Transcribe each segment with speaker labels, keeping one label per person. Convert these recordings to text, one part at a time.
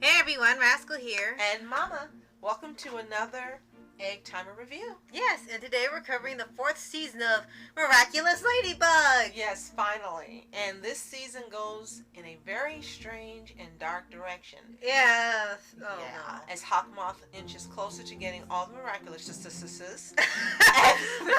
Speaker 1: Hey everyone, Rascal here.
Speaker 2: And Mama, welcome to another Egg Timer review.
Speaker 1: Yes, and today we're covering the 4th season of Miraculous Ladybug.
Speaker 2: Yes, finally. And this season goes in a very strange and dark direction.
Speaker 1: Yes.
Speaker 2: No.
Speaker 1: As
Speaker 2: As Hawkmoth inches closer to getting all the miraculous as the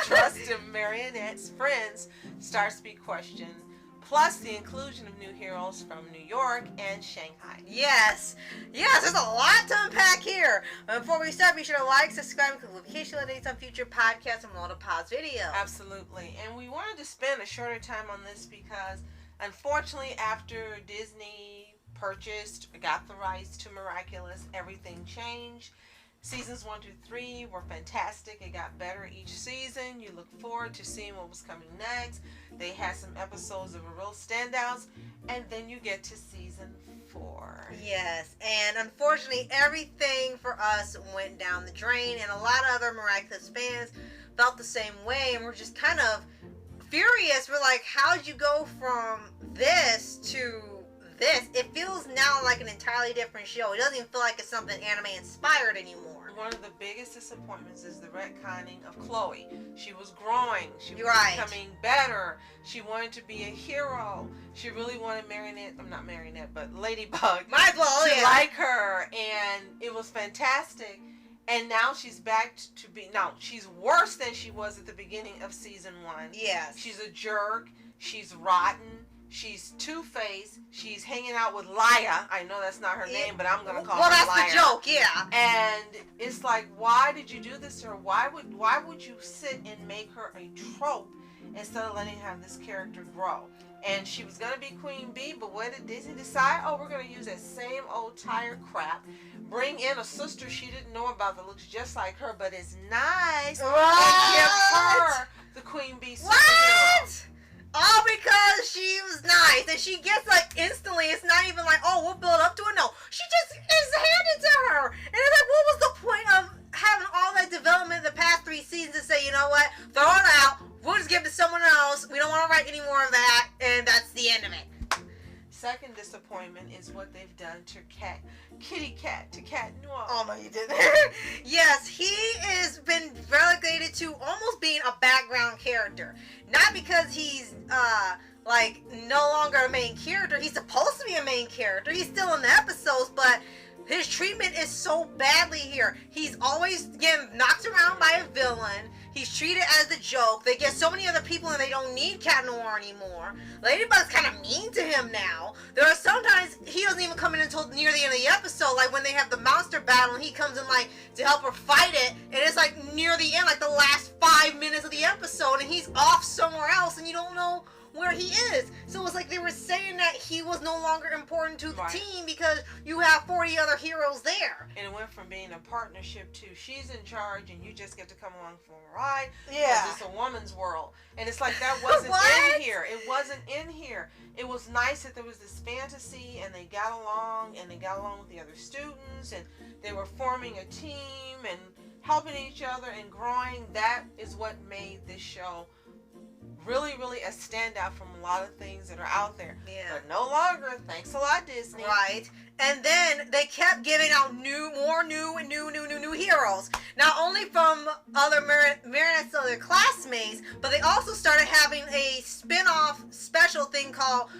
Speaker 2: trust of Mariennette's friends starts to be questioned. Plus the inclusion of new heroes from New York and Shanghai.
Speaker 1: Yes, there's a lot to unpack here. Before we start, be sure to like, subscribe, and click notification updates on future podcasts and roll to pause video.
Speaker 2: Absolutely. And we wanted to spend a shorter time on this because, unfortunately, after Disney got the rights to Miraculous, everything changed. Seasons 1 through 3 were fantastic. It got better each season. You look forward to seeing what was coming next. They had some episodes that were real standouts. And then you get to season 4.
Speaker 1: Yes, and unfortunately everything for us went down the drain, and a lot of other Miraculous fans felt the same way, and we're just kind of furious. We're like, how'd you go from this to this? It feels now like an entirely different show. It doesn't even feel like it's something anime inspired anymore.
Speaker 2: One of the biggest disappointments is the retconning of Chloe. She was growing. She was becoming better. She wanted to be a hero. She really wanted Ladybug.
Speaker 1: Might as well,
Speaker 2: to like her, and it was fantastic. And now she's back to be. Now she's worse than she was at the beginning of season 1.
Speaker 1: Yes,
Speaker 2: she's a jerk. She's rotten. She's two-faced. She's hanging out with Laya. I know that's not her name, but I'm gonna call her Laya.
Speaker 1: Well, that's the joke, yeah.
Speaker 2: And it's like, why did you do this to her? Why would you sit and make her a trope instead of letting her have this character grow? And she was gonna be Queen Bee, but what did Disney decide? Oh, we're gonna use that same old tired crap. Bring in a sister she didn't know about that looks just like her, but is nice, and give her the Queen Bee superhero.
Speaker 1: What? All because she was nice, and she gets like instantly. It's not even like, oh, we'll build up to it. No, she just is handed to her, and it's like, what was the point of having all that development the past 3 seasons to say, you know what, throw it out. We'll just give it to someone else. We don't want to write any more of that, and that's the end of it.
Speaker 2: Second disappointment is what they've done to Kitty Cat Noir.
Speaker 1: Oh no, you didn't. Yes, he has been relegated to almost being a background character. Not because he's no longer a main character. He's supposed to be a main character. He's still in the episodes, but his treatment is so badly here. He's always getting knocked around by a villain. He's treated as a joke. They get so many other people and they don't need Cat Noir anymore. Ladybug's kind of mean to him now. There are sometimes he doesn't even come in until near the end of the episode, like when they have the monster battle and he comes in like to help her fight it, and it's like near the end, like the last 5 minutes of the episode, and he's off somewhere else and you don't know where he is. So it's like they were saying that he was no longer important to the team because you have 40 other heroes there.
Speaker 2: And it went from being a partnership to she's in charge and you just get to come along for a ride.
Speaker 1: Yeah.
Speaker 2: It's a woman's world. And it's like that wasn't in here. It wasn't in here. It was nice that there was this fantasy and they got along with the other students and they were forming a team and helping each other and growing. That is what made this show really, really a standout from a lot of things that are out there.
Speaker 1: Yeah.
Speaker 2: But no longer. Thanks a lot, Disney.
Speaker 1: Right. And then they kept giving out more new heroes. Not only from other Mariennette's other classmates, but they also started having a spin-off special thing called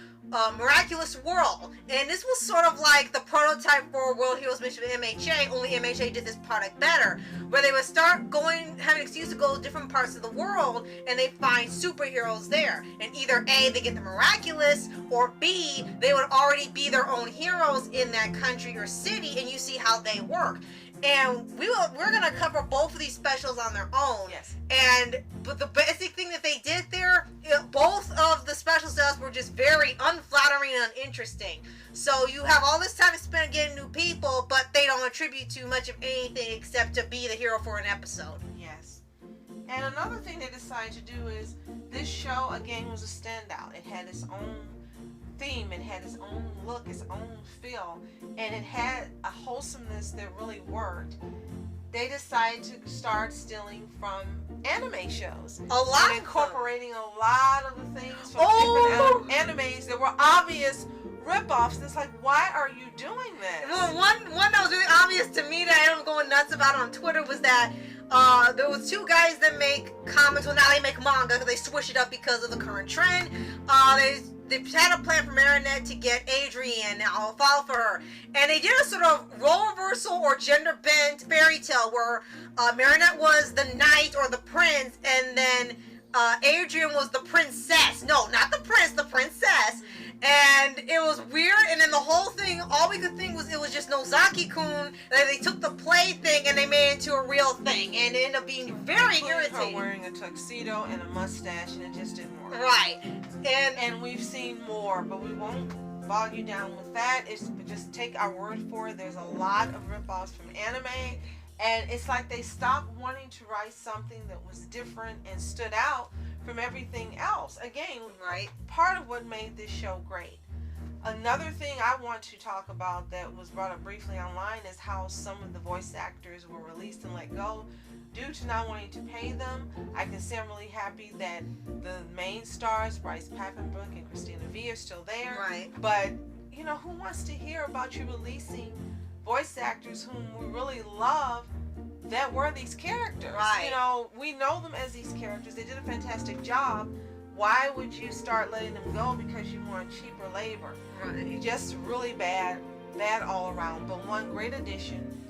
Speaker 1: Miraculous World. And this was sort of like the prototype for World Heroes Mission MHA, only MHA did this product better, where they would start having an excuse to go to different parts of the world and they find superheroes there. And either A, they get the Miraculous, or B, they would already be their own heroes in that country or city, and you see how they work. And we're going to cover both of these specials on their own.
Speaker 2: Yes.
Speaker 1: But the basic thing that they did there, both of the special stuff were just very unflattering and uninteresting. So you have all this time to spend getting new people, but they don't attribute too much of anything except to be the hero for an episode.
Speaker 2: Yes. And another thing they decided to do is this show, again, was a standout. It had its own theme, it had its own look, its own feel, and it had a wholesomeness that really worked. They decided to start stealing from anime shows.
Speaker 1: And
Speaker 2: incorporating a lot of the things from different animes that were obvious ripoffs. It's like, why are you doing this?
Speaker 1: Well, one that was really obvious to me that I am going nuts about on Twitter was that there was two guys that make comics. Well, now they make manga because they switch it up because of the current trend. They had a plan for Marientte to get Adrian. I'll follow for her, and they did a sort of role reversal or gender bent fairy tale where Marientte was the knight or the prince, and then Adrian was the princess. No, not the prince, the princess. And it was weird, and then the whole thing, all we could think was it was just Nozaki-kun, that they took the play thing and they made it into a real thing, and it ended up being very irritating.
Speaker 2: Her wearing a tuxedo and a mustache, and it just didn't work.
Speaker 1: Right.
Speaker 2: And we've seen more, but we won't bog you down with that. It's just take our word for it. There's a lot of ripoffs from anime, and it's like they stopped wanting to write something that was different and stood out from everything else. Again,
Speaker 1: right,
Speaker 2: part of what made this show great. Another thing I want to talk about that was brought up briefly online is how some of the voice actors were released and let go due to not wanting to pay them. I can say I'm really happy that the main stars, Bryce Papenbrook and Christina V, are still there.
Speaker 1: Right.
Speaker 2: But, you know, who wants to hear about you releasing voice actors whom we really love that were these characters?
Speaker 1: Right.
Speaker 2: You know, we know them as these characters. They did a fantastic job. Why would you start letting them go because you want cheaper labor?
Speaker 1: Right.
Speaker 2: Just really bad all around. But one great addition,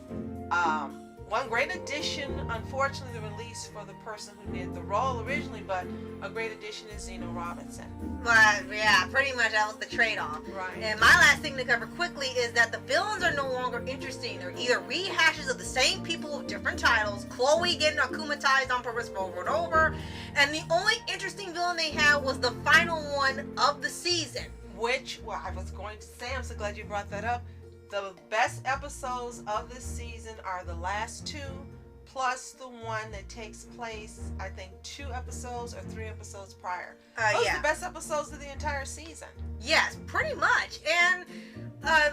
Speaker 2: unfortunately, the release for the person who did the role originally, but a great addition is Zeno Robinson.
Speaker 1: But yeah, pretty much that was the trade-off.
Speaker 2: Right.
Speaker 1: And my last thing to cover quickly is that the villains are no longer interesting. They're either rehashes of the same people with different titles, Chloe getting akumatized on purpose over and over, and the only interesting villain they had was the final one of the season.
Speaker 2: Which, well, I was going to say, I'm so glad you brought that up. The best episodes of this season are the last two, plus the one that takes place, I think, 2 episodes or 3 episodes prior. Those are the best episodes of the entire season.
Speaker 1: Yes, pretty much. And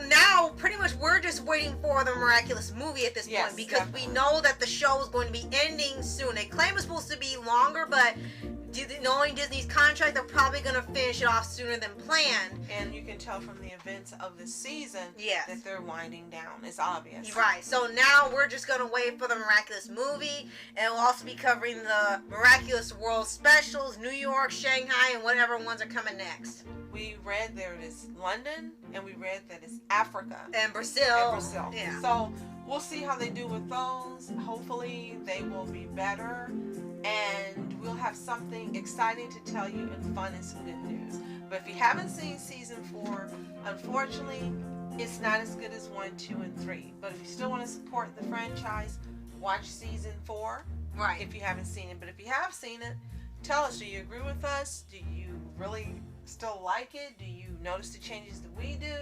Speaker 1: now, pretty much, we're just waiting for the Miraculous movie at this point, because
Speaker 2: definitely.
Speaker 1: we know that the show is going to be ending soon. They claim it's supposed to be longer, but knowing Disney's contract, they're probably going to finish it off sooner than planned.
Speaker 2: And you can tell from the events of this season that they're winding down. It's obvious.
Speaker 1: Right. So now we're just going to wait for the Miraculous movie, and we'll also be covering the Miraculous World specials, New York, Shanghai, and whatever ones are coming next.
Speaker 2: We read there it is London, and we read that it's Africa.
Speaker 1: And Brazil.
Speaker 2: Yeah. So we'll see how they do with those. Hopefully they will be better, and we'll have something exciting to tell you and fun and some good news. But if you haven't seen season 4, unfortunately, it's not as good as 1, 2, and 3. But if you still want to support the franchise, watch season 4.
Speaker 1: Right.
Speaker 2: If you haven't seen it. But if you have seen it, tell us, do you agree with us? Do you really still like it? Do you notice the changes that we do?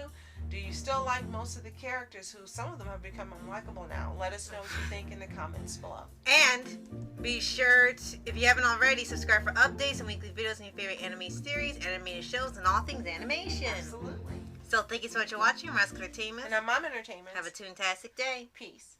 Speaker 2: Do you still like most of the characters who some of them have become unlikable now? Let us know what you think in the comments below.
Speaker 1: And be sure to, if you haven't already, subscribe for updates and weekly videos on your favorite anime series, animated shows, and all things animation.
Speaker 2: Absolutely.
Speaker 1: So thank you so much for watching Miraculous Entertainment.
Speaker 2: And I'm Mom Entertainment.
Speaker 1: Have a toontastic day.
Speaker 2: Peace.